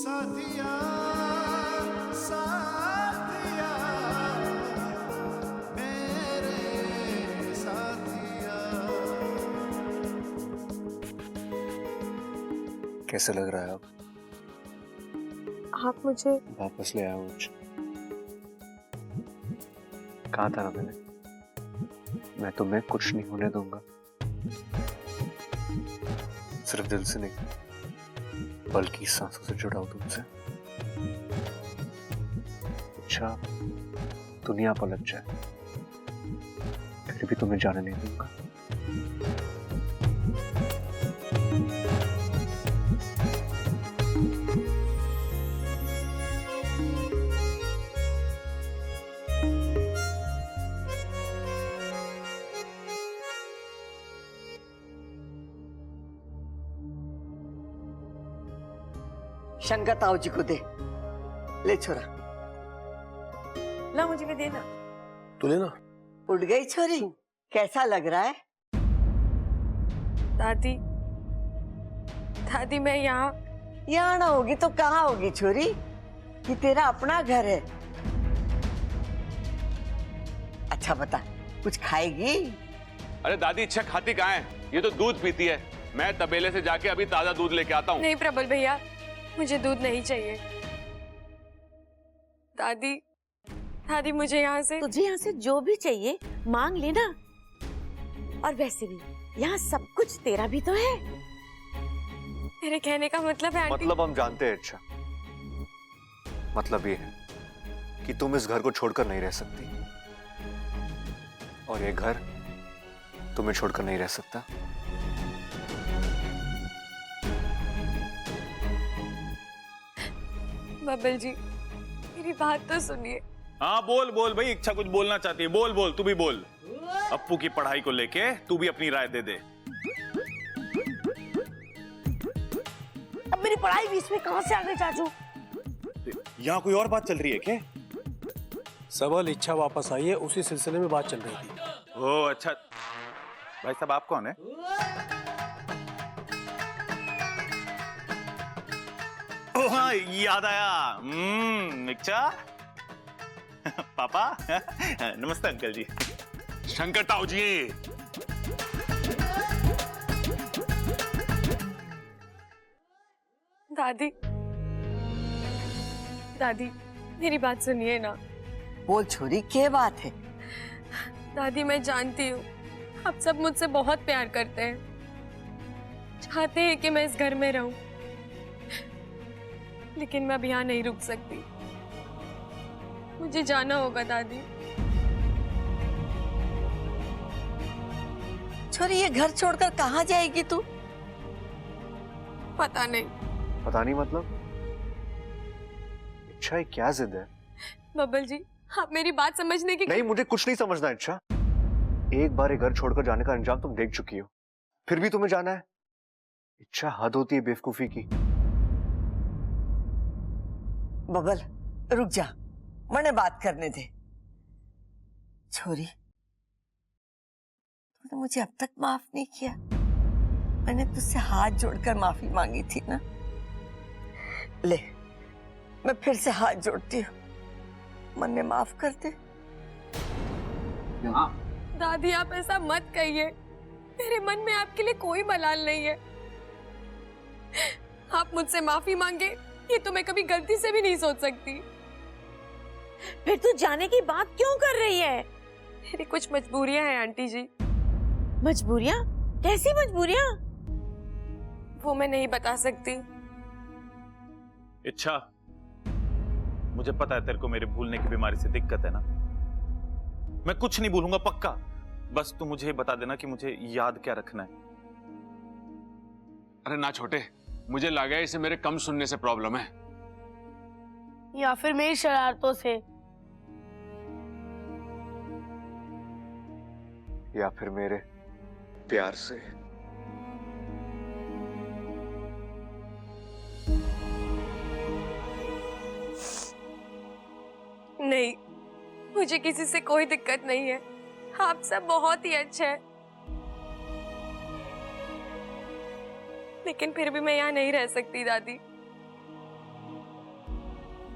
साथिया साथिया मेरे साथिया। कैसा लग रहा है अब? आप मुझे वापस ले आओ मुझे। कहा था ना मैंने, मैं तुम्हें कुछ नहीं होने दूंगा। सिर्फ दिल से नहीं बल्कि सांसों से जुड़ा हूं तुमसे। अच्छा दुनिया पलट जाए फिर भी तुम्हें जाने नहीं दूंगा। शंकर ताऊ जी को दे। ले छोरा। ला, मुझे भी देना। तू लेना। उठ गई छोरी, कैसा लग रहा है? दादी दादी मैं यहाँ ना होगी तो कहाँ होगी छोरी? कि तेरा अपना घर है। अच्छा बता, कुछ खाएगी? अरे दादी इच्छा खाती कहाँ है? ये तो दूध पीती है। मैं तबेले से जाके अभी ताजा दूध लेके आता हूँ। नहीं प्रबल भैया, मुझे दूध नहीं चाहिए। दादी दादी मुझे यहाँ से तुझे यहाँ से जो भी चाहिए मांग लेना। और वैसे भी यहाँ सब कुछ तेरा भी तो है। मेरे कहने का मतलब है आंटी। मतलब हम जानते हैं अच्छा। मतलब ये है कि तुम इस घर को छोड़कर नहीं रह सकती और ये घर तुम्हें छोड़कर नहीं रह सकता। बबल जी मेरी बात तो सुनिए। हाँ बोल बोल भाई, इच्छा कुछ बोलना चाहती है। बोल बोल, तू भी बोल। अप्पू की पढ़ाई को लेके तू भी अपनी राय दे दे। अब मेरी पढ़ाई बीच में कहाँ से आ गई चाचू? यहाँ कोई और बात चल रही है क्या? सबल इच्छा वापस आई है, उसी सिलसिले में बात चल रही थी। ओह अच्छा। भाई साहब आप कौन है? ओह हाँ, याद आया। इच्छा पापा। नमस्ते अंकल जी। शंकर ताऊ जी। दादी दादी मेरी बात सुनिए ना। बोल छोरी, क्या बात है? दादी मैं जानती हूँ आप सब मुझसे बहुत प्यार करते हैं, चाहते हैं कि मैं इस घर में रहूं, लेकिन मैं अब यहाँ नहीं रुक सकती। मुझे जाना होगा दादी। छोरी ये घर छोड़कर कहाँ जाएगी तू? पता नहीं। पता नहीं मतलब? इच्छा क्या जिद है? बबल जी आप मेरी बात समझने की नहीं, मुझे कुछ नहीं समझना इच्छा। एक बार ये घर छोड़कर जाने का अंजाम तुम देख चुकी हो, फिर भी तुम्हें जाना है? इच्छा हद होती है बेवकूफी की। बबल रुक जा, मने बात करने दे। छोरी तूने मुझे अब तक माफ नहीं किया। मैंने तुझसे हाथ जोड़कर माफी मांगी थी ना। ले मैं फिर से हाथ जोड़ती हूँ, मन में माफ कर दे। दादी आप ऐसा मत कहिए, मेरे मन में आपके लिए कोई मलाल नहीं है। आप मुझसे माफी मांगे ये तो मैं कभी गलती से भी नहीं सोच सकती। फिर तू जाने की बात क्यों कर रही है? मेरी कुछ मजबूरियां हैं आंटी जी। मजबूरियां? कैसी मजबूरियां? वो मैं नहीं बता सकती। इच्छा मुझे पता है तेरे को मेरे भूलने की बीमारी से दिक्कत है ना। मैं कुछ नहीं भूलूंगा पक्का। बस तू मुझे बता देना कि मुझे याद क्या रखना है। अरे ना छोटे, मुझे लगा इसे मेरे कम सुनने से प्रॉब्लम है या फिर मेरी शरारतों से। या फिर मेरे प्यार से। नहीं, मुझे किसी से कोई दिक्कत नहीं है। आप सब बहुत ही अच्छे हैं, लेकिन फिर भी मैं यहाँ नहीं रह सकती दादी।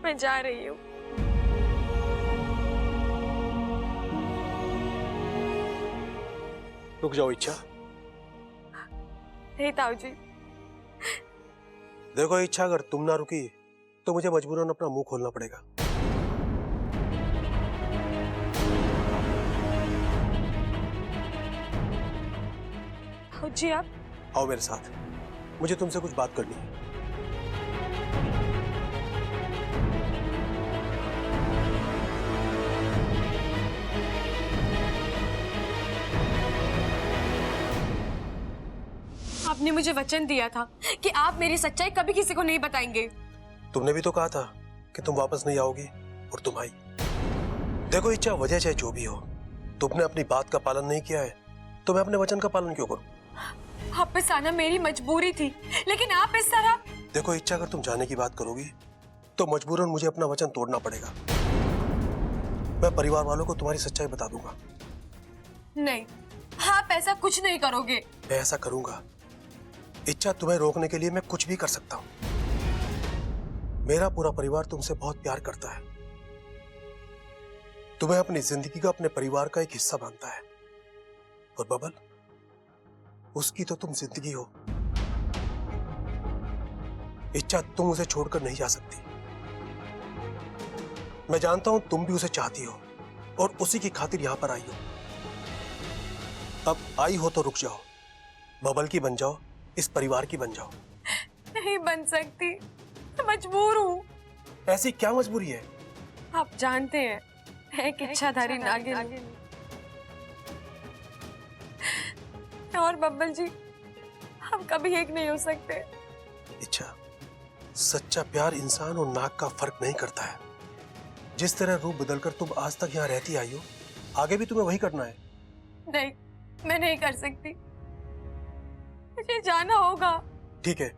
मैं जा रही हूँ। रुक जाओ इच्छा। नहीं ताऊ जी, देखो इच्छा, अगर तुम ना रुकी तो मुझे मजबूरन अपना मुंह खोलना पड़ेगा। ताऊ जी आप आओ मेरे साथ, मुझे तुमसे कुछ बात करनी है। आपने मुझे वचन दिया था कि आप मेरी सच्चाई कभी किसी को नहीं बताएंगे। तुमने भी तो कहा था कि तुम वापस नहीं आओगी, और तुम आई। देखो इच्छा, वजह चाहे जो भी हो, तुमने अपनी बात का पालन नहीं किया है तो मैं अपने वचन का पालन क्यों करूं? वापस आना मेरी मजबूरी थी, लेकिन आप इस तरह। देखो इच्छा, अगर तुम जाने की बात करोगी तो मजबूरन मुझे अपना वचन तोड़ना पड़ेगा। मैं परिवार वालों को तुम्हारी सच्चाई बता दूंगा। नहीं, आप ऐसा कुछ नहीं करोगे। मैं ऐसा करूंगा। इच्छा, तुम्हें रोकने के लिए मैं कुछ भी कर सकता हूं। मेरा पूरा परिवार तुमसे बहुत प्यार करता है, तुम्हें अपनी जिंदगी का अपने परिवार का एक हिस्सा मानता है। और बबल, उसकी तो तुम जिंदगी हो। इच्छा, तुम उसे छोड़कर नहीं जा सकती। मैं जानता हूं तुम भी उसे चाहती हो और उसी की खातिर यहां पर आई हो। अब आई हो तो रुक जाओ, बबल की बन जाओ, इस परिवार की बन जाओ। नहीं बन सकती, मजबूर हूँ। ऐसी क्या मजबूरी है? आप जानते हैं, मैं एक इच्छाधारी नागिन हूँ। और बब्बल जी, हम कभी एक नहीं हो सकते। इच्छा, सच्चा प्यार इंसान और नाग का फर्क नहीं करता है। जिस तरह रूप बदलकर तुम आज तक यहाँ रहती आई हो, आगे भी तुम्हें वही करना है। नहीं, मैं नहीं कर सकती, मुझे जाना होगा। ठीक है,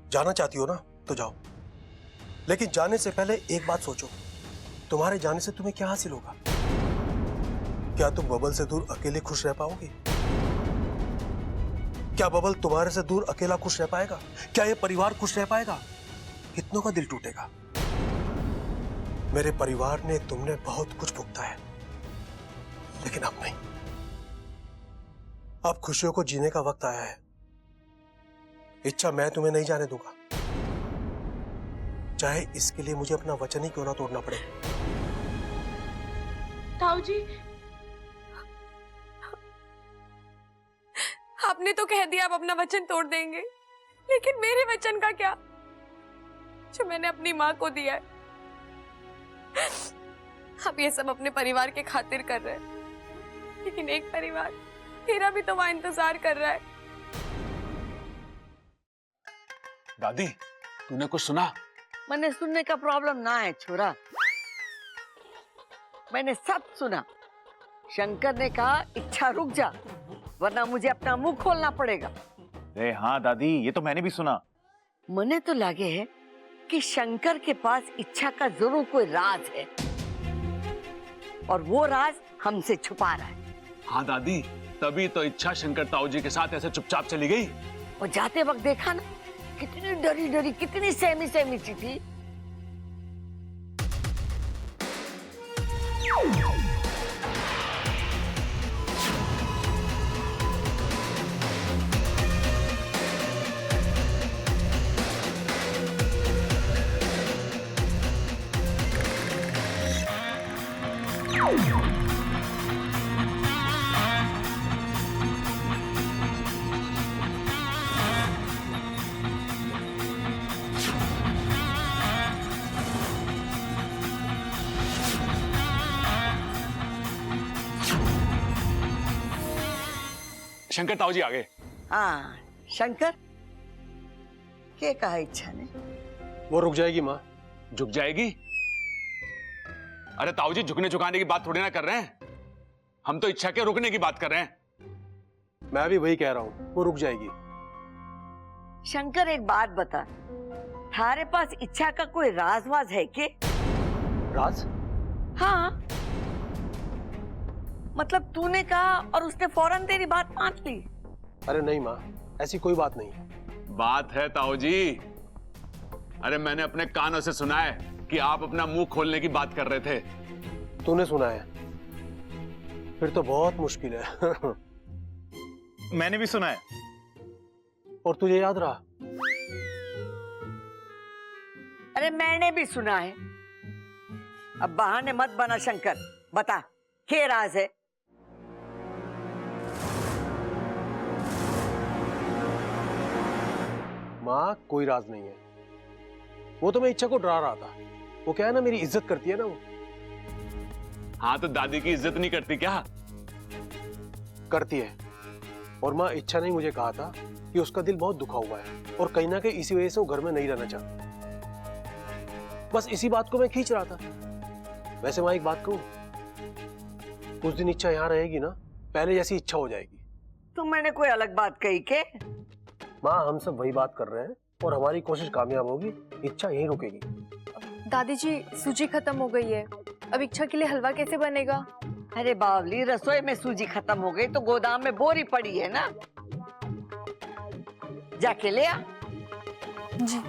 जाना चाहती हो ना तो जाओ, लेकिन जाने से पहले एक बात सोचो, तुम्हारे जाने से तुम्हें क्या हासिल होगा? क्या तुम बबल से दूर अकेले खुश रह पाओगी? क्या बबल तुम्हारे से दूर अकेला खुश रह पाएगा? क्या ये परिवार खुश रह पाएगा? कितनों का दिल टूटेगा। मेरे परिवार ने तुमने बहुत कुछ भुगता है, लेकिन अब नहीं। अब खुशियों को जीने का वक्त आया है। इच्छा, मैं तुम्हें नहीं जाने दूंगा, चाहे इसके लिए मुझे अपना वचन ही क्यों ना तोड़ना पड़े। ताऊ जी, आपने तो कह दिया आप अपना वचन तोड़ देंगे, लेकिन मेरे वचन का क्या, जो मैंने अपनी माँ को दिया है? आप ये सब अपने परिवार के खातिर कर रहे हैं, लेकिन एक परिवार मेरा भी तो वहां इंतजार कर रहा है। दादी, तूने कुछ सुना? मैंने सुनने का प्रॉब्लम ना है छोरा, मैंने सब सुना। शंकर ने कहा इच्छा रुक जा, वरना मुझे अपना मुंह खोलना पड़ेगा। अरे हाँ दादी, ये तो मैंने भी सुना। मने तो लगे है कि शंकर के पास इच्छा का जरूर कोई राज है, और वो राज हमसे छुपा रहा है। हाँ दादी, तभी तो इच्छा शंकर ताऊ जी के साथ ऐसे चुपचाप चली गई। और जाते वक्त देखा ना, कितनी डरी डरी, कितनी सहमी सहमी सी थी। शंकर ताऊ जी आ गए। हाँ शंकर, क्या कहा इच्छा ने? वो रुक जाएगी माँ। झुक जाएगी? अरे ताऊ जी, झुकने झुकाने की बात थोड़ी ना कर रहे हैं, हम तो इच्छा के रुकने की बात कर रहे हैं। मैं भी वही कह रहा हूँ, वो रुक जाएगी। शंकर एक बात बता, थारे पास इच्छा का कोई राजवाज है के? राज? हाँ, मतलब तूने कहा और उसने फौरन तेरी बात मान ली। अरे नहीं माँ, ऐसी कोई बात नहीं है। बात है ताऊ जी। अरे मैंने अपने कानों से सुना है कि आप अपना मुंह खोलने की बात कर रहे थे। तूने सुना है? फिर तो बहुत मुश्किल है। मैंने भी सुना है। और तुझे याद रहा? अरे मैंने भी सुना है। अब बहाने मत बना शंकर, बता क्या राज है? माँ, कोई राज नहीं है। वो तो मैं इच्छा को डरा रहा था। वो क्या है ना, मेरी इज्जत करती है ना वो। हाँ, तो दादी की इज्जत नहीं करती क्या? करती है। और माँ, इच्छा ने मुझे कहा था कि उसका दिल बहुत दुखा हुआ है और कहीं ना कहीं इसी वजह से वो घर में नहीं रहना चाहता। बस इसी बात को मैं खींच रहा था। वैसे माँ, एक बात कहूं, कुछ दिन इच्छा यहाँ रहेगी ना, पहले जैसी इच्छा हो जाएगी। तो मैंने कोई अलग बात कही के? माँ, हम सब वही बात कर रहे हैं और हमारी कोशिश कामयाब होगी। इच्छा यहीं रुकेगी। दादी जी, सूजी खत्म हो गई है, अब इच्छा के लिए हलवा कैसे बनेगा? अरे बावली, रसोई में सूजी खत्म हो गई तो गोदाम में बोरी पड़ी है ना, जाके ले आ। जी।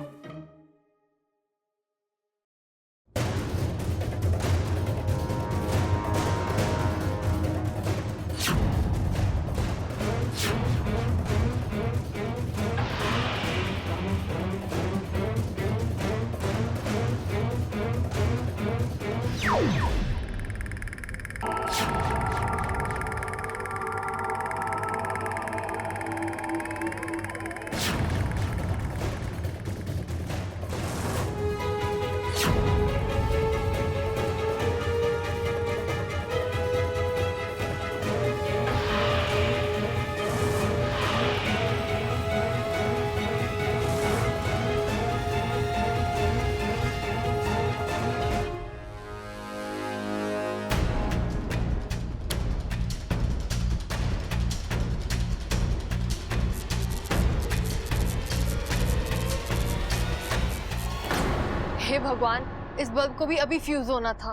हे भगवान, इस बल्ब को भी अभी फ्यूज होना था।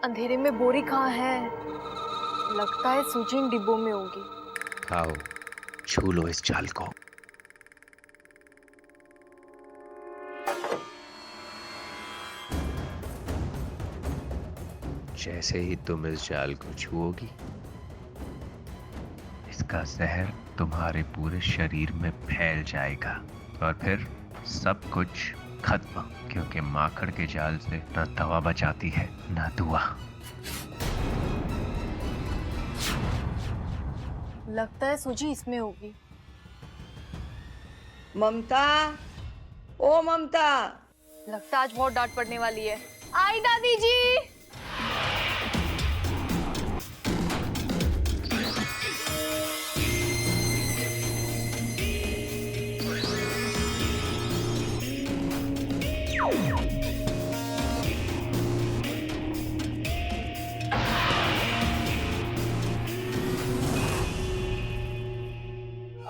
अंधेरे में बोरी कहाँ है? लगता है सूजी इन डिब्बों में होगी। खाओ, छू लो इस जाल को। जैसे ही तुम इस जाल को छुओगी, इसका जहर तुम्हारे पूरे शरीर में फैल जाएगा और फिर सब कुछ खत्म, क्योंकि माखड़ के जाल से ना दवा बचाती है ना दुआ। लगता है सूजी इसमें होगी। ममता, ओ ममता। लगता है आज बहुत डांट पड़ने वाली है। आई दादी जी।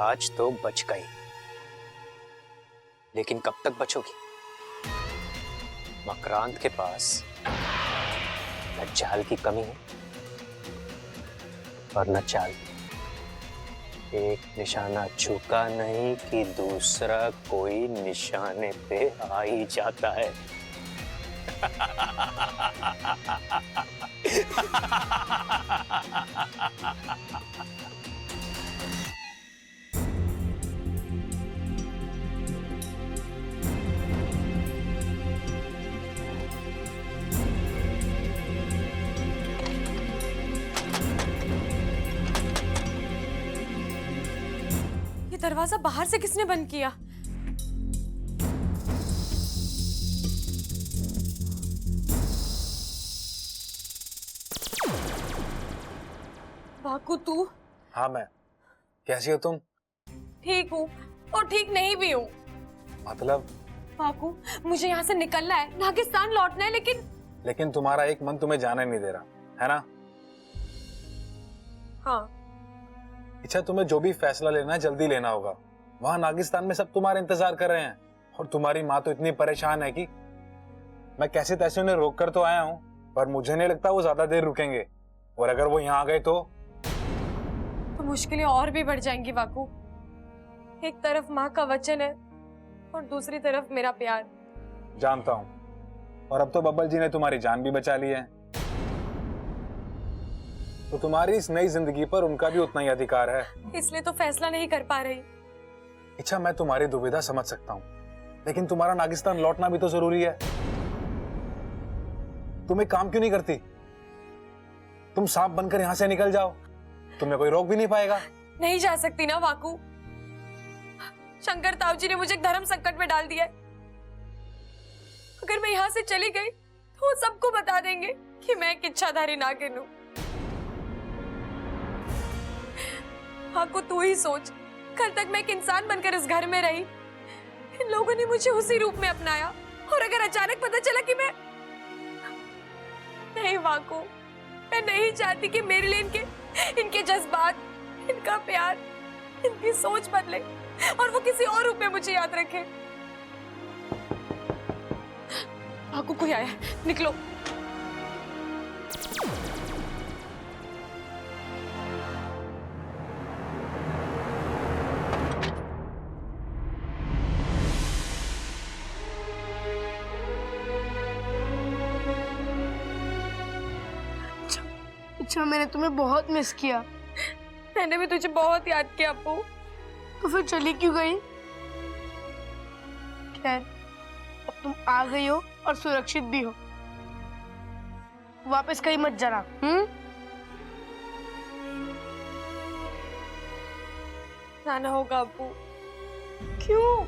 आज तो बच गई, लेकिन कब तक बचोगी? मकरांत के पास न जाल की कमी है और न चाल। एक निशाना झुका नहीं कि दूसरा कोई निशाने पे आ ही जाता है। दरवाजा बाहर से किसने बंद किया? बाकू, तू? हाँ, मैं। कैसी हो तुम? ठीक हूँ और ठीक नहीं भी हूँ। मतलब? बाकू, मुझे यहाँ से निकलना है, नागिस्तान लौटना है, लेकिन तुम्हारा एक मन तुम्हें जाने नहीं दे रहा है ना? हाँ। अच्छा, तुम्हें जो भी फैसला लेना है जल्दी लेना होगा। वहां नागिस्तान में सब तुम्हारे इंतजार कर रहे हैं और तुम्हारी माँ तो इतनी परेशान है कि मैं कैसे तैसे उन्हें रोक कर तो आया हूँ, पर मुझे नहीं लगता वो ज्यादा देर रुकेंगे, और अगर वो यहाँ आ गए तो मुश्किलें और भी बढ़ जाएंगी वाकू। एक तरफ माँ का वचन है और दूसरी तरफ मेरा प्यार। जानता हूँ, और अब तो बब्बल जी ने तुम्हारी जान भी बचा ली है, तो तुम्हारी इस नई जिंदगी पर उनका भी उतना ही अधिकार है। इसलिए तो फैसला नहीं कर पा रही। इच्छा, मैं तुम्हारी दुविधा समझ सकता हूँ, लेकिन तुम्हारा नागिस्तान लौटना भी तो जरूरी है। तुम एक काम क्यों नहीं करती? तुम सांप बनकर यहां से निकल जाओ, तुम्हें कोई रोक भी नहीं पाएगा। नहीं जा सकती ना वाकू। शंकर ताऊ जी ने मुझे एक धर्म संकट में डाल दिया है। अगर मैं यहाँ से चली गई तो वो सबको बता देंगे कि मैं एक इच्छाधारी नागिन हूँ। वाकू तू ही सोच, कल तक मैं एक इंसान बनकर इस घर में रही, इन लोगों ने मुझे उसी रूप में अपनाया, और अगर अचानक पता चला कि मैं नहीं वाकू, मैं नहीं चाहती कि मेरे लिए इनके जज्बात, इनका प्यार, इनकी सोच बदले और वो किसी और रूप में मुझे याद रखे। वाकू कोई आया, निकलो। अच्छा, मैंने तुम्हें बहुत मिस किया। मैंने भी तुझे बहुत याद किया अप्पू। तो फिर चली क्यों गई? खैर, अब तुम आ गई हो और सुरक्षित भी हो। वापस कहीं मत जाना। जाना होगा अप्पू। क्यों?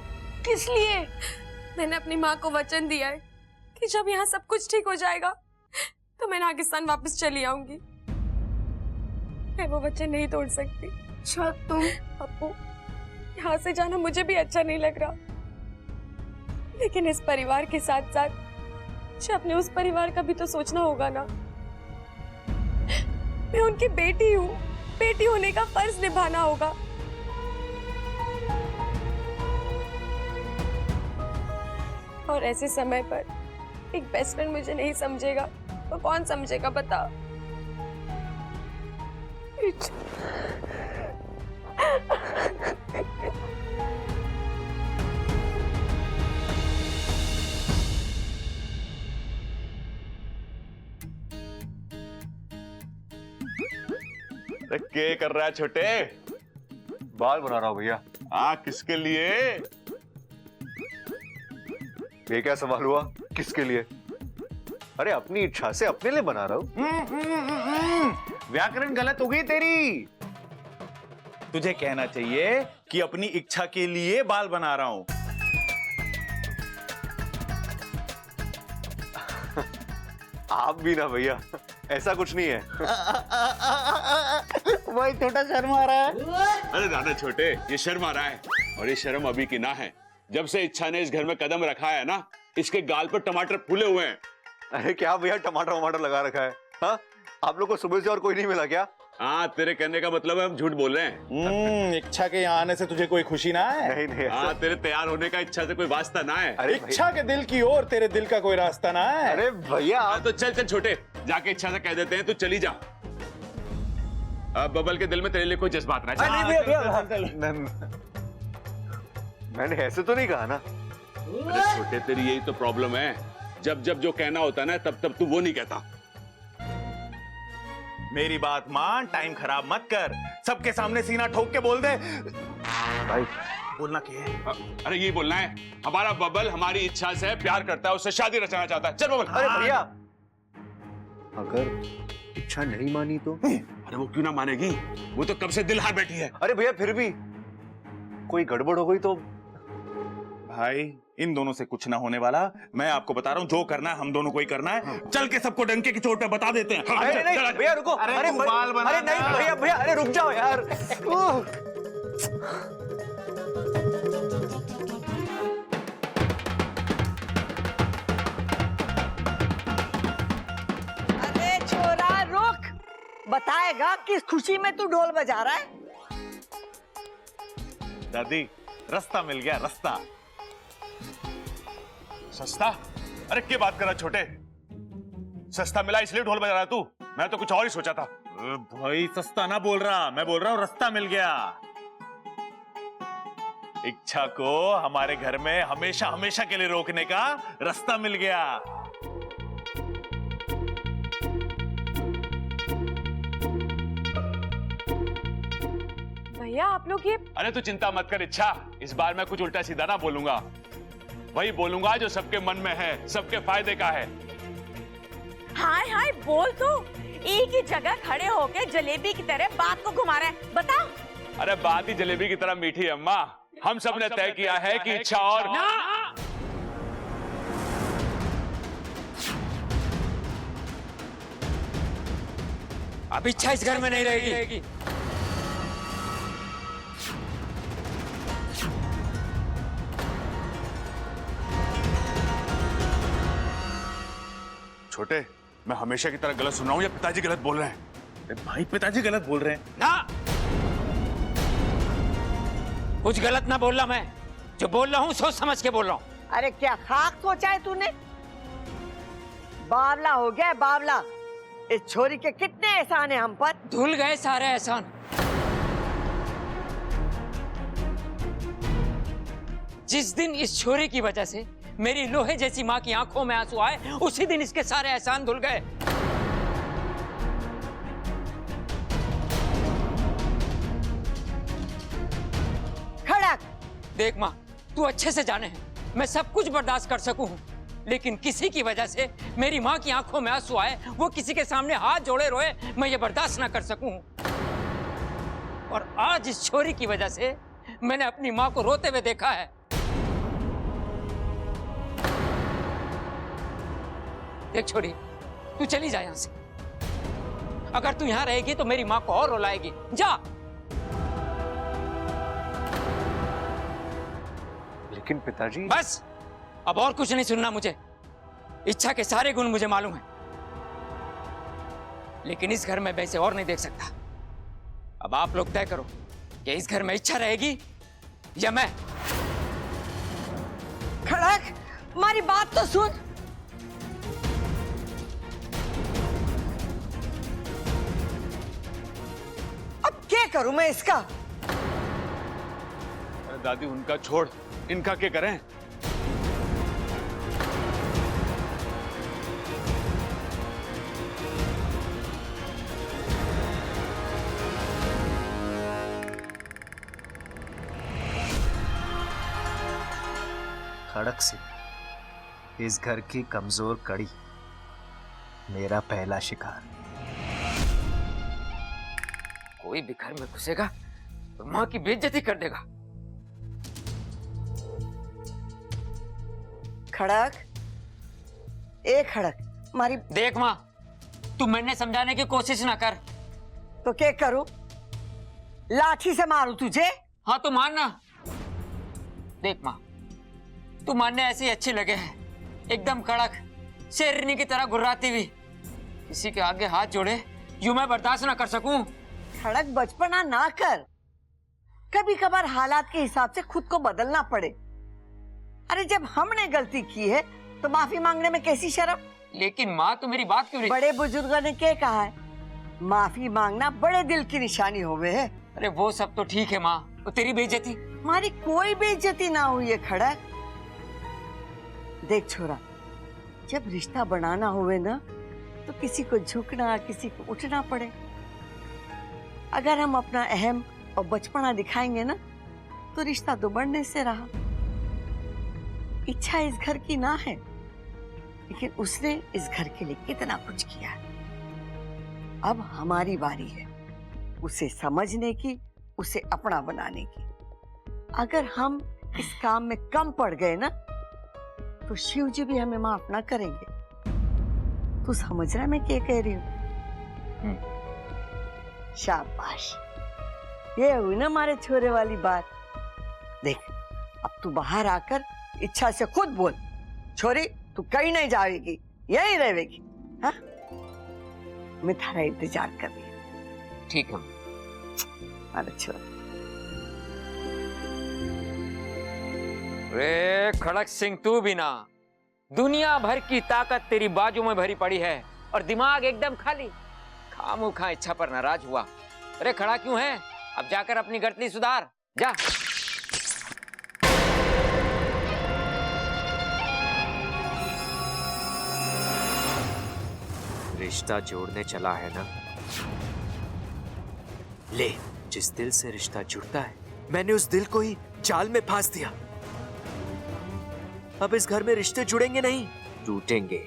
किस लिए? मैंने अपनी माँ को वचन दिया है कि जब यहाँ सब कुछ ठीक हो जाएगा तो मैं नागिस्तान वापस चली आऊंगी। मैं वो वचन नहीं तोड़ सकती। अच्छा, तुम? अप्पू, यहाँ से जाना मुझे भी अच्छा नहीं लग रहा, लेकिन इस परिवार के साथ साथ मुझे अपने उस परिवार का भी तो सोचना होगा ना। मैं उनकी बेटी हूँ, बेटी होने का फर्ज निभाना होगा। और ऐसे समय पर एक बेस्ट फ्रेंड मुझे नहीं समझेगा तो कौन समझेगा बता। क्या कर रहा है छोटे? बाल बना रहा हूं भैया। किसके लिए? ये क्या सवाल हुआ, किसके लिए? अरे अपनी इच्छा से अपने लिए बना रहा हूं। व्याकरण गलत हो गई तेरी। तुझे कहना चाहिए कि अपनी इच्छा के लिए बाल बना रहा हूं। आप भी ना भैया, ऐसा कुछ नहीं है। वही छोटा शर्म आ रहा है। अरे दादा छोटे, ये शर्म आ रहा है, और ये शर्म अभी की ना है। जब से इच्छा ने इस घर में कदम रखा है ना, इसके गाल पर टमाटर फूले हुए हैं। अरे क्या भैया, टमाटर वमाटर लगा रखा है? हाँ, आप लोग को सुबह से और कोई नहीं मिला क्या? हाँ, तेरे कहने का मतलब है हम झूठ बोल रहे हैं। इच्छा के यहाँ आने से तुझे कोई खुशी ना है? नहीं नहीं। हाँ, तेरे तैयार होने का इच्छा से कोई वास्ता ना है। अरे इच्छा के दिल की ओर तेरे दिल का कोई रास्ता ना है। अरे भैया तो चल चल छोटे, जाके इच्छा से कह देते हैं तू चली जा। अब बबल के दिल में तेरे लिए कोई जज्बात ना। नहीं भैया, मैंने ऐसे तो नहीं कहा ना। अरे छोटे, तेरी यही तो प्रॉब्लम है, जब जब जो कहना होता है ना तब तब तू वो नहीं कहता। मेरी बात मान, टाइम खराब मत कर। सबके सामने सीना ठोक के बोल दे। भाई बोलना क्या है? अरे ये बोलना है, हमारा बबल हमारी इच्छा से प्यार करता है, उससे शादी रचना चाहता है। चल बबल। अरे भैया, अगर इच्छा नहीं मानी तो? अरे वो क्यों ना मानेगी, वो तो कब से दिल हार बैठी है। अरे भैया फिर भी कोई गड़बड़ हो गई तो? भाई इन दोनों से कुछ ना होने वाला। मैं आपको बता रहा हूँ, जो करना है हम दोनों को ही करना है। चल के सबको डंके की चोट पे बता देते हैं। अरे नहीं भैया रुको। अरे बाल बना। अरे नहीं भैया, भैया अरे रुक जाओ यार। अरे छोरा रुक, बताएगा किस खुशी में तू ढोल बजा रहा है? दादी, रास्ता मिल गया, रास्ता। सस्ता? अरे क्या बात कर रहा छोटे? सस्ता मिला इसलिए ढोल बजा रहा है तू? मैं तो कुछ और ही सोचा था। भाई सस्ता ना बोल रहा, मैं बोल रहा हूँ रास्ता मिल गया। इच्छा को हमारे घर में हमेशा हमेशा के लिए रोकने का रास्ता मिल गया। भैया आप लोग ये अरे तू चिंता मत कर इच्छा, इस बार मैं कुछ उल्टा सीधा ना बोलूंगा। वही बोलूंगा जो सबके मन में है, सबके फायदे का है। हाय हाय बोल तो, एक ही जगह खड़े होके जलेबी की तरह बात को घुमा रहे हैं, बता। अरे बात ही जलेबी की तरह मीठी है अम्मा। हम सब ने तय किया है कि इच्छा और ना। अब इच्छा इस घर में नहीं रहेगी। छोटे, मैं हमेशा की तरह गलत सुन रहा हूं या पिताजी गलत बोल रहे हैं? अरे भाई पिताजी गलत बोल रहे हैं ना, कुछ गलत ना बोल रहा मैं, जो बोल रहा हूँ सोच समझ के बोल रहा हूँ। अरे क्या खाक सोचा है तूने? बावला हो गया है, बावला। इस छोरी के कितने एहसान है हम पर। धुल गए सारे एहसान। जिस दिन इस छोरी की वजह से मेरी लोहे जैसी माँ की आंखों में आंसू आए, उसी दिन इसके सारे एहसान धुल गए। खड़क! देख माँ, तू अच्छे से जाने है मैं सब कुछ बर्दाश्त कर सकूं, लेकिन किसी की वजह से मेरी माँ की आंखों में आंसू आए, वो किसी के सामने हाथ जोड़े रोए, मैं ये बर्दाश्त ना कर सकूं। और आज इस छोरी की वजह से मैंने अपनी माँ को रोते हुए देखा है। देख छोरी, तू चली जा यहां से। अगर तू यहां रहेगी तो मेरी माँ को और रुलाएगी। जा। लेकिन पिताजी। बस, अब और कुछ नहीं सुनना मुझे। इच्छा के सारे गुण मुझे मालूम है, लेकिन इस घर में मैं इसे और नहीं देख सकता। अब आप लोग तय करो कि इस घर में इच्छा रहेगी या मैं। खड़क, हमारी बात तो सुन। अब क्या करूं मैं इसका? अरे दादी उनका छोड़, इनका क्या करें? खड़क सिंह, इस घर की कमजोर कड़ी, मेरा पहला शिकार। कोई भी घर में घुसेगा तो माँ की बेइज्जती कर देगा। खड़क, ए खड़क, हमारी देख माँ, तू मैंने समझाने की कोशिश ना कर। तो क्या करूं? लाठी से मारूं तुझे? हाँ तो मानना। देख माँ, तू मानने ऐसी अच्छी लगे है, एकदम कड़क शेरनी की तरह गुर्राती हुई। किसी के आगे हाथ जोड़े यूं मैं बर्दाश्त ना कर सकूं। खड़क, बचपना ना कर। कभी कभार हालात के हिसाब से खुद को बदलना पड़े। अरे जब हमने गलती की है तो माफी मांगने में कैसी शर्म? लेकिन माँ तो मेरी बात क्यों नहीं? बड़े बुजुर्गों ने क्या कहा है? माफी मांगना बड़े दिल की निशानी होवे है। अरे वो सब तो ठीक है माँ, वो तेरी बेइज्जती। हमारी कोई बेइज्जती ना हुई है खड़क। देख छोरा, जब रिश्ता बनाना होवे ना तो किसी को झुकना, किसी को उठना पड़े। अगर हम अपना अहम और बचपना दिखाएंगे ना तो रिश्ता तो बढ़ने से रहा। इच्छा इस घर की ना है, लेकिन उसने इस घर के लिए कितना कुछ किया। अब हमारी बारी है उसे समझने की, उसे अपना बनाने की। अगर हम इस काम में कम पड़ गए ना तो शिव जी भी हमें माफ ना करेंगे। तू समझ रहा मैं क्या कह रही हूँ? शाबाश, ये हुई ना हमारे छोरे वाली बात। देख, अब तू बाहर आकर इच्छा से खुद बोल, छोरी तू कहीं नहीं जाएगी, यहीं रहेगी। हाँ, मैं थारा इंतजार कर रही हूँ। ठीक है। अरे छोरा। रे खड़क सिंह, तू भी ना, दुनिया भर की ताकत तेरी बाजू में भरी पड़ी है, और दिमाग एकदम खाली। खामोखा इच्छा पर नाराज हुआ। अरे खड़ा क्यों है? अब जाकर अपनी गलती सुधार जा। रिश्ता जोड़ने चला है ना? ले, जिस दिल से रिश्ता जुड़ता है, मैंने उस दिल को ही जाल में फांस दिया। अब इस घर में रिश्ते जुड़ेंगे नहीं, टूटेंगे।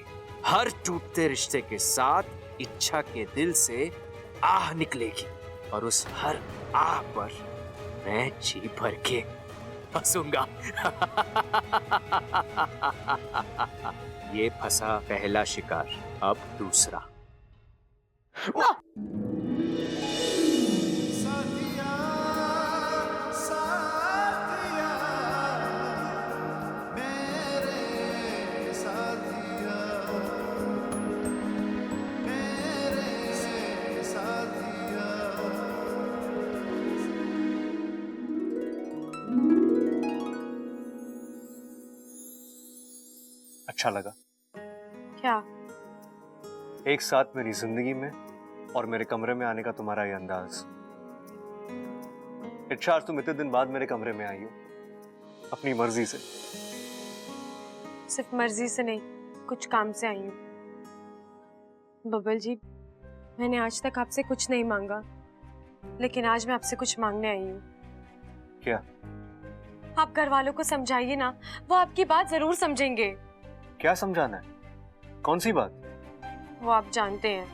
हर टूटते रिश्ते के साथ इच्छा के दिल से आह निकलेगी, और उस हर आह पर मैं जी भर के हंसूंगा। ये फंसा पहला शिकार, अब दूसरा। साथिया साथिया मेरे साथिया मेरे साथिया। अच्छा लगा क्या? एक साथ मेरी जिंदगी में और मेरे कमरे में आने का तुम्हारा ये अंदाज। इच्छा, आज तुम इतने दिन बाद मेरे कमरे में आई हो, अपनी मर्जी से। सिर्फ मर्जी से नहीं, कुछ काम से आई हूँ। बबल जी, मैंने आज तक आपसे कुछ नहीं मांगा, लेकिन आज मैं आपसे कुछ मांगने आई हूँ। क्या? आप घर वालों को समझाइए ना, वो आपकी बात जरूर समझेंगे। क्या समझाना है? कौन सी बात? वो आप जानते हैं।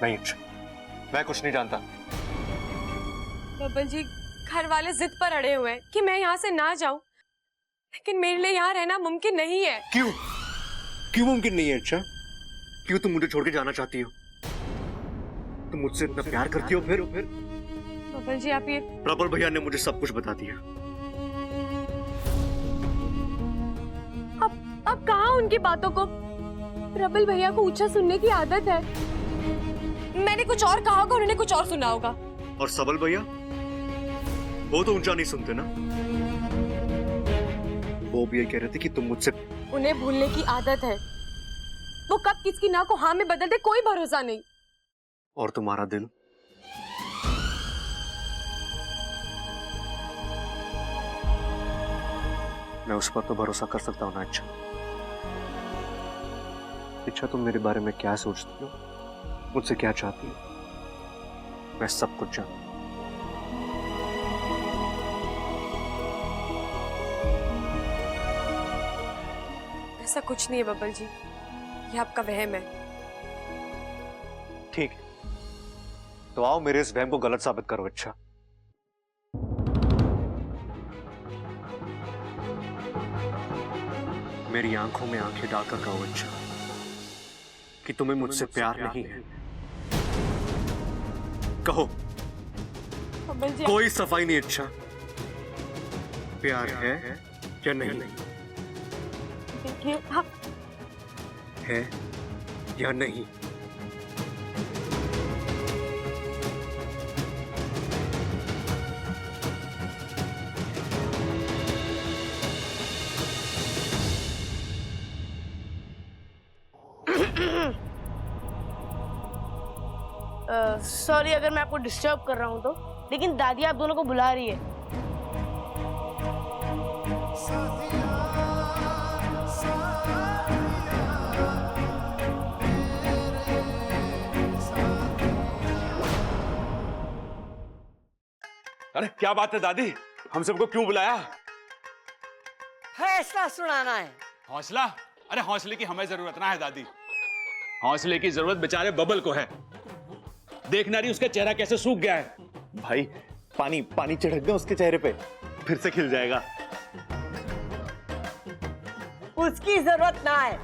नहीं अच्छा, मैं कुछ नहीं जानता। बबल जी, घर वाले जिद पर अड़े हुए हैं कि मैं यहाँ से ना जाऊं, लेकिन मेरे लिए यहाँ रहना मुमकिन नहीं है। क्यों? क्यों मुमकिन नहीं है? अच्छा, क्यों तुम मुझे छोड़ के जाना चाहती हो? तुम मुझसे इतना प्यार करती हो फिर? बबल जी, आप ये प्रबल भैया ने मुझे सब कुछ बता दिया। अब कहाँ उनकी बातों को? प्रबल भैया को ऊंचा सुनने की आदत है। मैंने कुछ और कहा होगा, उन्होंने कुछ और सुना होगा। और सबल भैया, वो तो ऊंचा नहीं सुनते ना। वो भी ये कह रहे थे कि तुम मुझसे। उन्हें भूलने की आदत है। वो कब किसकी ना को हाँ में बदल दे, कोई भरोसा नहीं। और तुम्हारा दिल? मैं उस पर तो भरोसा कर सकता हूँ ना। अच्छा, इच्छा, तुम मेरे बारे में क्या सोचती हो, मुझसे क्या चाहती हो, मैं सब कुछ जानता हूं। ऐसा कुछ नहीं है बबल जी, ये आपका वहम है। ठीक है, तो आओ मेरे इस वहम को गलत साबित करो। अच्छा, मेरी आंखों में आंखें डालकर कहो अच्छा कि तुम्हें मुझसे प्यार नहीं है। कहो, कोई सफाई नहीं। अच्छा, प्यार है या नहीं? देखिए, आप है या नहीं? सॉरी अगर मैं आपको डिस्टर्ब कर रहा हूँ तो, लेकिन दादी आप दोनों को बुला रही है। अरे क्या बात है दादी, हम सबको क्यों बुलाया? फैसला सुनाना है। हौसला? अरे हौसले की हमें जरूरत ना है दादी, हौसले की जरूरत बेचारे बबल को है। देखना रही उसका चेहरा कैसे सूख गया है। भाई, पानी पानी छिड़क दे उसके चेहरे पे, फिर से खिल जाएगा। उसकी जरूरत ना है,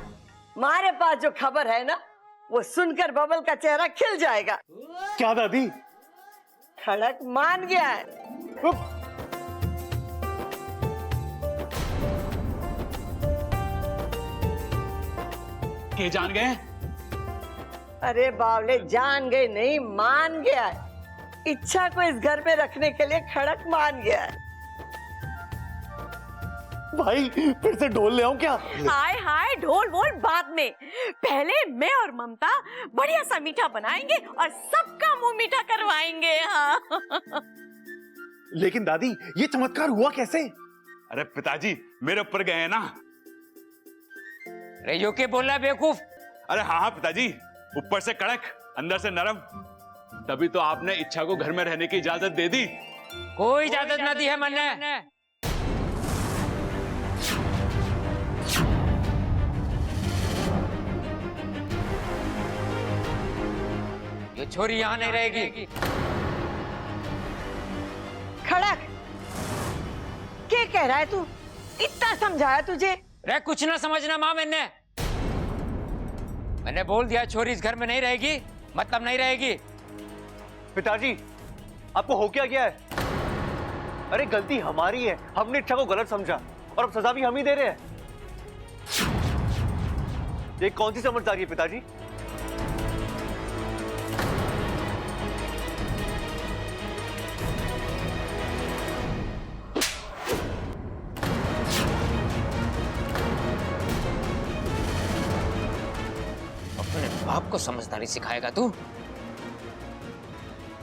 हमारे पास जो खबर है ना, वो सुनकर बबल का चेहरा खिल जाएगा। क्या दादी? खड़क मान गया है। के जान गए? अरे बावले, जान गए नहीं, मान गया है। इच्छा को इस घर में रखने के लिए खड़क मान गया है। भाई फिर से ढोल ले आऊं क्या? हाय हाय, ढोल वोल बाद में, पहले मैं और ममता बढ़िया सा मीठा बनाएंगे और सबका मुंह मीठा करवाएंगे। हाँ लेकिन दादी ये चमत्कार हुआ कैसे? अरे पिताजी मेरे ऊपर गए हैं ना। अरे यो के बोल रहा है बेवकूफ? अरे हाँ हाँ पिताजी, ऊपर से कड़क अंदर से नरम, तभी तो आपने इच्छा को घर में रहने की इजाजत दे दी। कोई इजाजत ना दी है मैंने। ये छोरी यहाँ नहीं रहेगी। खड़क, क्या कह रहा है तू? इतना समझाया तुझे? रे कुछ ना समझना माँ, मैंने बोल दिया छोरी इस घर में नहीं रहेगी, मतलब नहीं रहेगी। पिताजी आपको हो क्या गया है? अरे गलती हमारी है, हमने इच्छा को गलत समझा और अब सजा भी हम ही दे रहे हैं। ये कौन सी समझदारी है पिताजी? अपने बाप को समझदारी सिखाएगा तू?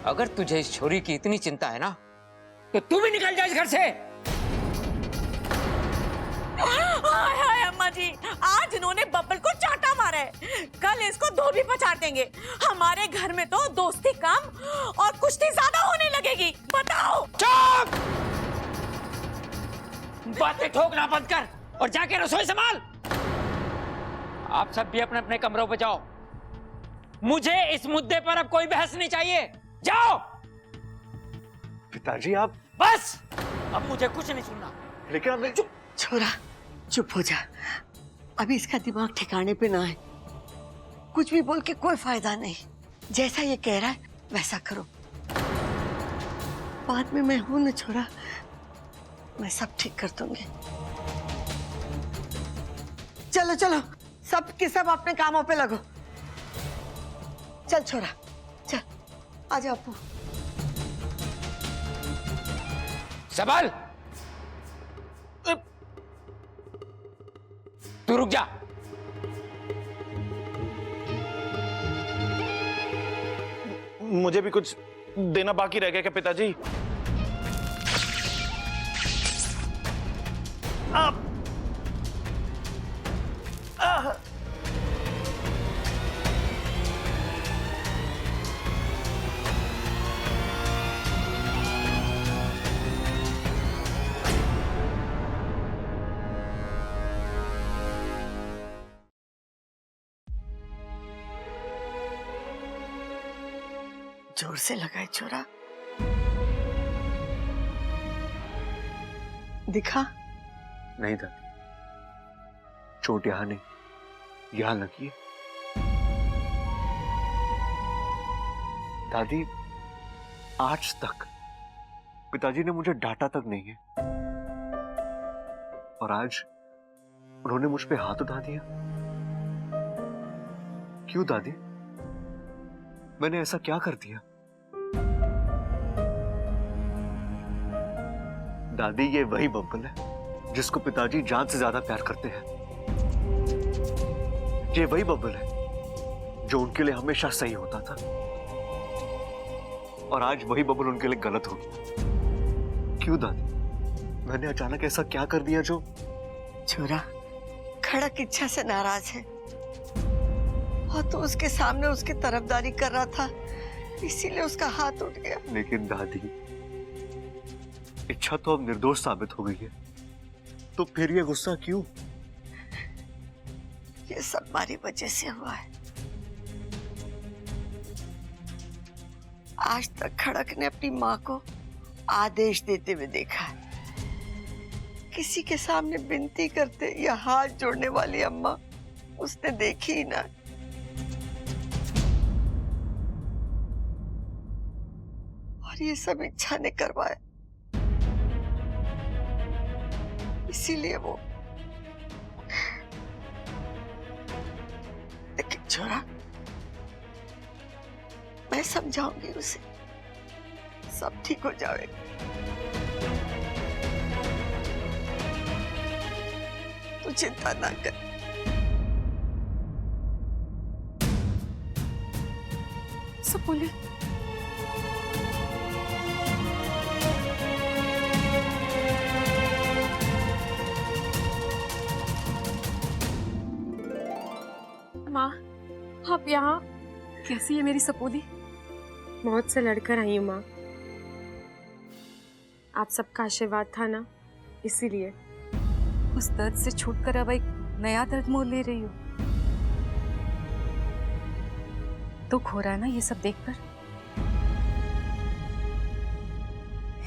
अगर तुझे इस छोरी की इतनी चिंता है ना, तो तू भी निकल जा इस घर से। हाय हाय अम्मा जी, आज इन्होंने बब्बल को चाटा मारा है, कल इसको धोबी पछाड़ देंगे। हमारे घर में तो दोस्ती कम और कुश्ती ज्यादा होने लगेगी। बताओ। चुप! बातें ठोकना बंद कर और जाके रसोई संभाल। आप सब भी अपने अपने कमरों पे जाओ। मुझे इस मुद्दे पर अब कोई बहस नहीं चाहिए। जाओ। पिताजी आप बस, अब मुझे कुछ नहीं सुनना। लेकिन हमने चुप छोरा, चुप हो जा। अभी इसका दिमाग ठिकाने पे ना है, कुछ भी बोल के कोई फायदा नहीं। जैसा ये कह रहा है वैसा करो, बाद में मैं हूं ना छोरा, मैं सब ठीक कर दूंगी। चलो चलो, सब के सब अपने कामों पे लगो। चल छोरा, चल आजा अपू। संभाल, तू रुक जा। मुझे भी कुछ देना बाकी रह गया क्या पिताजी? आप जोर से लगाए छोरा, दिखा। नहीं दादी, चोट यहां नहीं, यहां लगी है। दादी आज तक पिताजी ने मुझे डांटा तक नहीं है, और आज उन्होंने मुझ पे हाथ उठा दिया। क्यों दादी, मैंने ऐसा क्या कर दिया? दादी ये वही बब्बल है जिसको पिताजी जान से ज्यादा प्यार करते हैं। ये वही बब्बल है जो उनके लिए हमेशा सही होता था, और आज वही बब्बल उनके लिए गलत हो गया। क्यों दादी, मैंने अचानक ऐसा क्या कर दिया जो? छोरा खड़क इच्छा से नाराज है, और तो उसके सामने उसकी तरफदारी कर रहा था, इसीलिए उसका हाथ उठ गया। लेकिन दादी, इच्छा तो अब निर्दोष साबित हो गई है, तो फिर ये गुस्सा क्यों? ये सब हमारी वजह से हुआ है। आज तक खड़क ने अपनी माँ को आदेश देते हुए देखा है, किसी के सामने विनती करते या हाथ जोड़ने वाली अम्मा उसने देखी ही ना। और ये सब इच्छा ने करवाया, इसीलिए वो। लेकिन छोरा, मैं समझाऊंगी उसे, सब ठीक हो जाएगा। तू चिंता ना कर। सपोली, माँ, आप यहाँ? कैसी है मेरी सपोली? मौत से लड़कर आई हूँ माँ। आप सबका आशीर्वाद था ना, इसीलिए। उस दर्द से छूटकर अब एक नया दर्द मोल ले रही हो। दुख हो रहा है ना ये सब देखकर?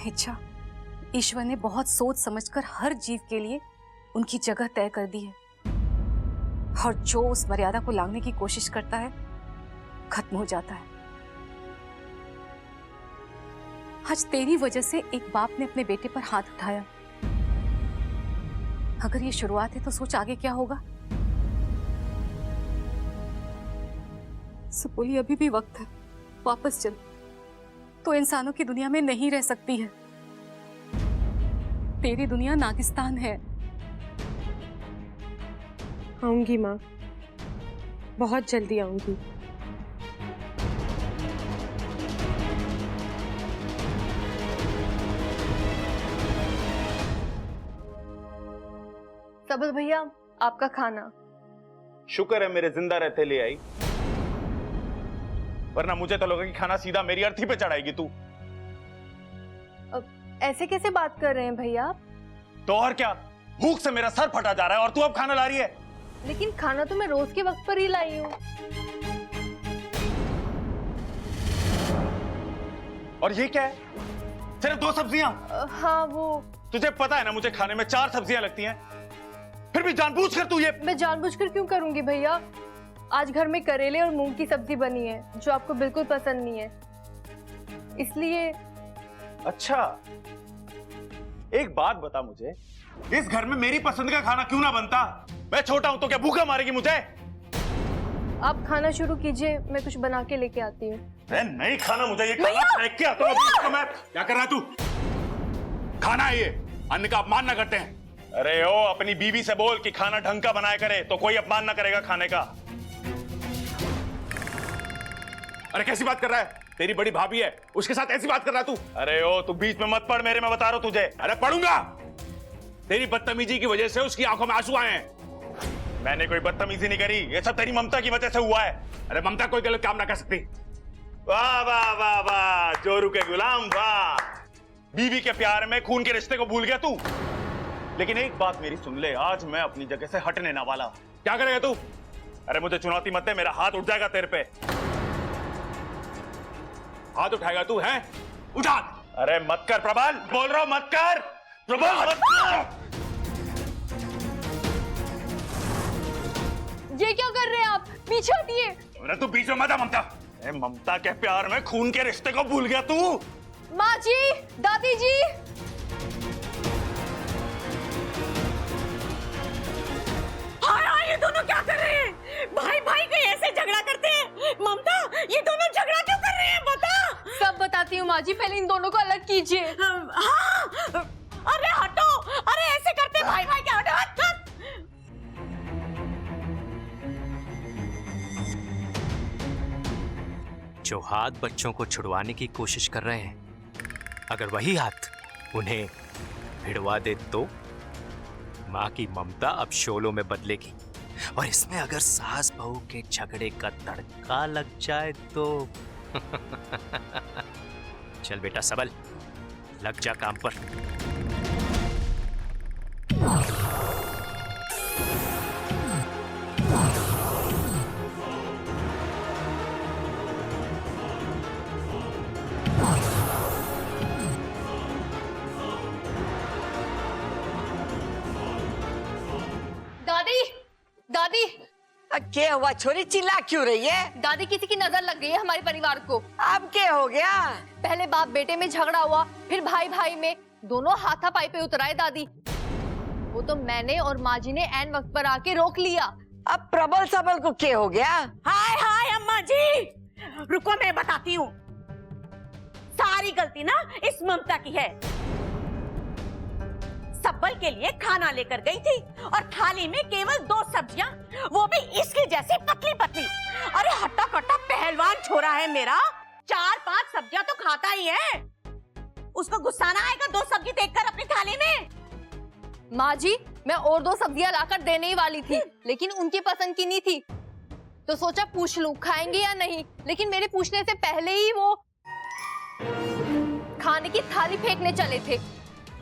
इच्छा, ईश्वर ने बहुत सोच समझकर हर जीव के लिए उनकी जगह तय कर दी है, और जो उस मर्यादा को लांघने की कोशिश करता है खत्म हो जाता है। आज तेरी वजह से एक बाप ने अपने बेटे पर हाथ उठाया। अगर ये शुरुआत है तो सोच आगे क्या होगा। सपोली, अभी भी वक्त है, वापस चल। तो इंसानों की दुनिया में नहीं रह सकती है। तेरी दुनिया नागिस्तान है। आऊंगी माँ, बहुत जल्दी आऊंगी। सबल भैया, आपका खाना। शुक्र है मेरे जिंदा रहते ले आई, वरना मुझे तो लगा कि खाना सीधा मेरी अर्थी पे चढ़ाएगी तू। ऐसे कैसे बात कर रहे हैं भैया आप? तो और क्या, भूख से मेरा सर फटा जा रहा है और तू अब खाना ला रही है। लेकिन खाना तो मैं रोज के वक्त पर ही लाई हूँ। और ये क्या है, सिर्फ 2 सब्जियां? हाँ वो। तुझे पता है ना मुझे खाने में 4 सब्जियां लगती हैं, फिर भी जानबूझकर तू ये। मैं जानबूझकर क्यों करूंगी भैया? आज घर में करेले और मूंग की सब्जी बनी है जो आपको बिल्कुल पसंद नहीं है, इसलिए। अच्छा, एक बात बता मुझे, इस घर में मेरी पसंद का खाना क्यों ना बनता? मैं छोटा हूं तो क्या भूखा मारेगी मुझे? आप खाना शुरू कीजिए, मैं कुछ बना के लेके आती हूँ। नहीं खाना मुझे, ये खाना फेंक के आता हूं मैं। क्या कर रहा है तू? खाना है ये, अन्न का अपमान ना करते हैं। अरे ओ, अपनी बीवी से बोल कि खाना ढंग का बनाया करे तो कोई अपमान ना करेगा खाने का। अरे कैसी बात कर रहा है? तेरी बड़ी भाभी है, उसके साथ ऐसी बात कर रहा तू? अरे ओ, तू बीच में मत पड़ मेरे, मैं बता रहा हूं तुझे। अरे पढ़ूंगा। तेरी बदतमीजी की वजह से उसकी आंखों में आंसू आए हैं। मैंने कोई बदतमीजी नहीं करी, ये सब तेरी ममता की वजह से हुआ है। अरे ममता कोई गलत काम ना कर सकती। वाह वाह वाह वाह, जोरू के गुलाम वाह। बीवी के प्यार में खून के रिश्ते को भूल गया तू। लेकिन एक बात मेरी सुन ले, आज मैं अपनी जगह से हटने ना वाला। क्या करेगा तू? अरे मुझे चुनौती मत दे, मेरा हाथ उठ जाएगा तेरे पे। हाथ उठाएगा तू? है उठा। अरे मत कर प्रबल, बोल रहा हूं मत कर प्रबल, मत कर। ये क्या कर रहे हैं आप? पीछे हटिए। अरे तू बीच में मत आ ममता। ममता के प्यार में खून के रिश्ते को भूल गया तू। माँ जी, दादी जी। हाय, ये दोनों क्या कर रहे हैं? भाई भाई के ऐसे झगड़ा करते हैं? ममता, ये दोनों झगड़ा क्यों कर रहे हैं बता। सब बताती हूँ माँ जी, पहले इन दोनों को अलग कीजिए। हाँ, अरे हटो, अरे ऐसे करते भाई भाई क्या? हटो, हट। जो हाथ बच्चों को छुड़वाने की कोशिश कर रहे हैं, अगर वही हाथ उन्हें भिड़वा दे तो माँ की ममता अब शोलों में बदलेगी। और इसमें अगर सास बहू के झगड़े का तड़का लग जाए तो चल बेटा सबल, लग जा काम पर। दादी, दादी। क्या हुआ छोरी, चिल्ला क्यों रही है? दादी, किसी की नजर लग गई है हमारे परिवार को। अब क्या हो गया? पहले बाप बेटे में झगड़ा हुआ, फिर भाई भाई में, दोनों हाथापाई पे उतराए दादी। वो तो मैंने और माँ जी ने ऐन वक्त पर आके रोक लिया। अब प्रबल सबल को क्या हो गया? हाय हाय अम्मा जी, रुको मैं बताती हूँ। सारी गलती ना इस ममता की है। सब बब्बल के लिए खाना लेकर गई थी और थाली में केवल 2 सब्जियां, वो भी इसकी जैसी पतली पतली। अरे हट्टा कट्टा पहलवान छोरा है मेरा, 4-5 सब्जियां तो खाता ही है। उसको गुस्सा ना आएगा 2 सब्जी देखकर अपनी थाली में? माँ जी, मैं और 2 सब्जियां लाकर देने ही वाली थी, लेकिन उनकी पसंद की नहीं थी, तो सोचा पूछ लूं खाएंगे या नहीं। लेकिन मेरे पूछने से पहले ही वो खाने की थाली फेंकने चले थे।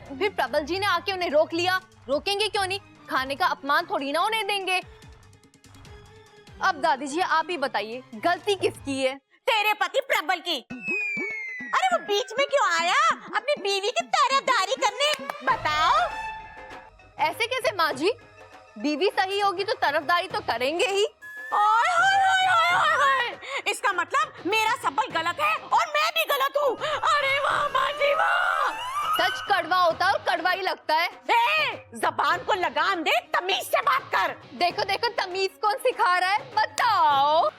फिर प्रबल जी ने आके उन्हें रोक लिया। रोकेंगे क्यों नहीं, खाने का अपमान थोड़ी ना उन्हें देंगे। अब दादी जी आप ही बताइए, गलती किसकी है? तेरे पति प्रबल की। अरे वो बीच में क्यों आया अपनी बीवी की तरफदारी करने? बताओ। ऐसे कैसे माँ जी, बीवी सही होगी तो तरफदारी तो करेंगे ही। ओए होए होए होए होए होए। इसका मतलब मेरा सबल गलत है और मैं भी गलत हूँ। अरे वाह माँ जी वाह। सच कड़वा होता है और कड़वा ही लगता है। जबान को लगाम दे, तमीज से बात कर। देखो देखो तमीज कौन सिखा रहा है, बताओ।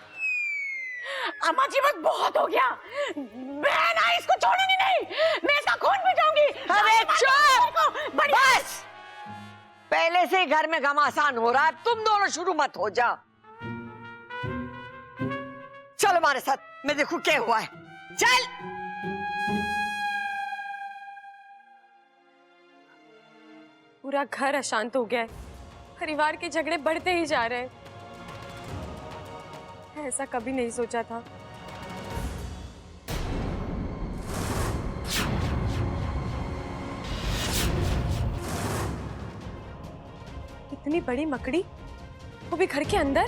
अम्मा जी बस बहुत हो गया, मैं ना इसको छोड़ूंगी नहीं, मैं इसका खून पीऊंगी। अरे चुप बस, पहले से ही घर में घमासान हो रहा है, तुम दोनों शुरू मत हो जाओ। चलो हमारे साथ, मैं देखूं क्या हुआ है। चल। पूरा घर अशांत हो गया है, परिवार के झगड़े बढ़ते ही जा रहे हैं। ऐसा कभी नहीं सोचा था। इतनी बड़ी मकड़ी, वो भी घर के अंदर।